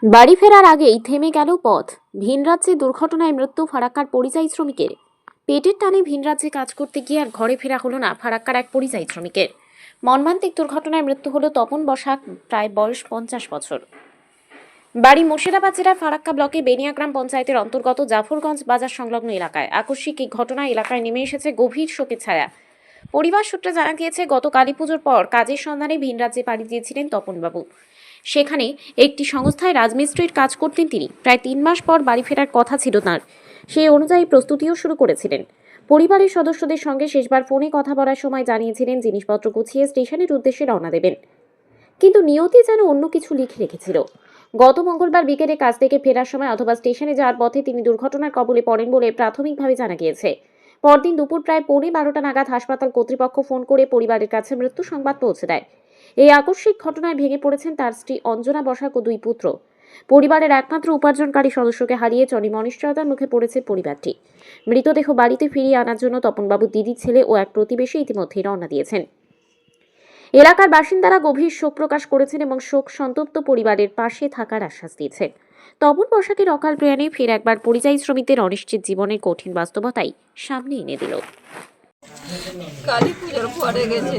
বাড়ি ফেরার আগেই থেমে গেল পথ। ভিন রাজ্যে দুর্ঘটনায় মৃত্যু ফারাক্কার পরিযায়ী শ্রমিকের। পেটের টানে ভিন রাজ্যে কাজ করতে গিয়ে আর ঘরে ফেরা হলো না ফারাক্কার এক পরিযায়ী শ্রমিকের। মর্মান্তিক দুর্ঘটনায় মৃত্যু হলো তপন বসাক, প্রায় বয়স 50 বছর। বাড়ি মুর্শিদাবাদ জেলার ফারাক্কা ব্লকে বেনিয়াগ্রাম পঞ্চায়েতের অন্তর্গত জাফরগঞ্জ বাজার সংলগ্ন এলাকায়। আকস্মিক এই ঘটনায় এলাকায় নেমে এসেছে গভীর শোকের ছায়া। পরিবার সূত্রে জানা গিয়েছে, গত কালী পুজোর পর কাজের সন্ধানে ভিন রাজ্যে পাড়ি দিয়েছিলেন তপনবাবু। সেখানে একটি সংস্থায় রাজমিস্ত্রির কাজ করতেন তিনি। প্রায় 3 মাস পর বাড়ি ফেরার কথা ছিল তাঁর। সেই অনুযায়ী প্রস্তুতিও শুরু করেছিলেন। পরিবারের সদস্যদের সঙ্গে শেষবার ফোনে কথা বলার সময় জানিয়েছিলেন জিনিসপত্র গুছিয়ে স্টেশনের উদ্দেশ্যে রওনা দেবেন। কিন্তু নিয়তি যেন অন্য কিছু লিখে রেখেছিল। গত মঙ্গলবার বিকেলে কাজ থেকে ফেরার সময় অথবা স্টেশনে যাওয়ার পথে তিনি দুর্ঘটনার কবলে পড়েন বলে প্রাথমিকভাবে জানা গিয়েছে। পরদিন দুপুর প্রায় 12:15 নাগাদ হাসপাতাল কর্তৃপক্ষ ফোন করে পরিবারের কাছে মৃত্যু সংবাদ পৌঁছে দেয়। এই আকস্মিক ঘটনায় ভেঙে পড়েছেন তার স্ত্রী অঞ্জনা বসাক ও 2 পুত্র। পরিবারের একমাত্র উপার্জনকারী সদস্যকে হারিয়ে চরম অনিশ্চয়তার মুখে পড়েছে পরিবারটি। মৃতদেহ বাড়িতে ফিরিয়ে আনার জন্য তপনবাবুর দিদির ছেলে ও এক প্রতিবেশী ইতিমধ্যেই রওনা দিয়েছেন। এলাকার বাসিন্দারা গভীর শোক প্রকাশ করেছেন এবং শোক সন্তপ্ত পরিবারের পাশে থাকার আশ্বাস দিয়েছেন। তপন বসাকের অকাল প্রয়াণে ফের একবার পরিযায়ী শ্রমিকদের অনিশ্চিত জীবনের কঠিন বাস্তবতাই সামনে এনে দিল। কালী পুজোর পরে গেছে,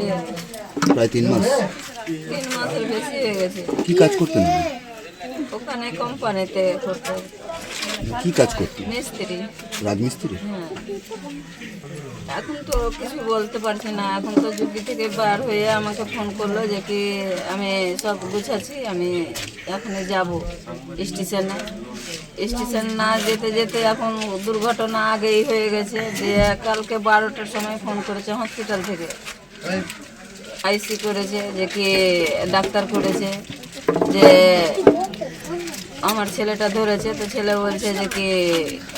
প্রায় 3 মাস। 3 মাসের বেশি হয়ে গেছে। কি কাজ করতেন? ওখানে কোম্পানিতে করতে, কি কাজ করতেন? মিস্ত্রি। রাজমিস্ত্রি? হ্যাঁ, এখন তো কিছু বলতে পারছি না। এখন তো যুগি থেকে বার হয়ে আমাকে ফোন করলো যে কি আমি সব গুছাচ্ছি, আমি এখনই যাব স্টেশনে। স্টেশন না যেতে যেতে এখন দুর্ঘটনা আগেই হয়ে গেছে। যে কালকে 12টার সময় ফোন করেছে হসপিটাল থেকে, আইসি করেছে, যে কি ডাক্তার করেছে যে আমার ছেলেটা ধরেছে। তো ছেলে বলছে যে কি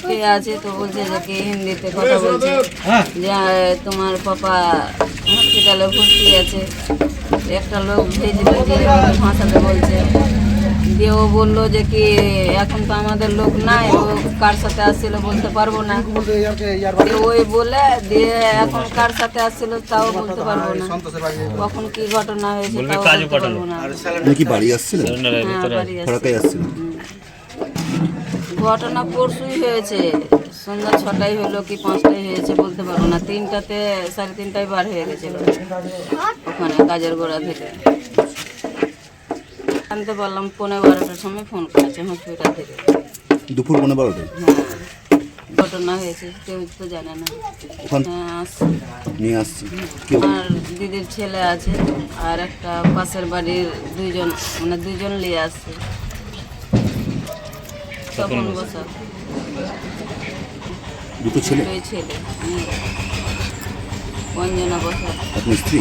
কে আছে, তো বলছে যে কি হিন্দিতে কথা বলছে যে তোমার পাপা হসপিটালে ভর্তি আছে। একটা লোক ভেজে ভাষাতে বলছে। দিয়ে ও বললো যে কি এখন তো আমাদের লোক নাই, ও কার সাথে আসছিল বলতে পারবো না। ওই বলে দিয়ে এখন কার সাথে আসছিল তাও বলতে পারবো না, কখন কি ঘটনা হয়েছে তাও বলতে পারবো না। নাকি বাড়ি আসছিলেন? হ্যাঁ, বাড়ি ফারাক্কায় আসছিলেন। ঘটনা পরশুই হয়েছে, সন্ধ্যা 6টায় হলো কি 5টায় হয়েছে বলতে পারবো না। 3টাতে 3:30টায় বার হয়ে গেছিল ওখানে কাজের গোড়া থেকে। জানতে পারলাম 12:15টার সময় ফোন করেছে হসপিটাল থেকে। দুপুর 12:15টায়? হ্যাঁ, ঘটনা হয়েছে, কেউ তো জানে না। ওখান হ্যাঁ, আসছে। নিয়ে আসছি। কেউ? আর দিদির ছেলে আছে আর একটা পাশের বাড়ির 2জন, মানে 2জন নিয়ে আসছে। তখন বসা দুটো ছেলে? 2 ছেলে। অঞ্জনা বসা। আপনার স্ত্রী?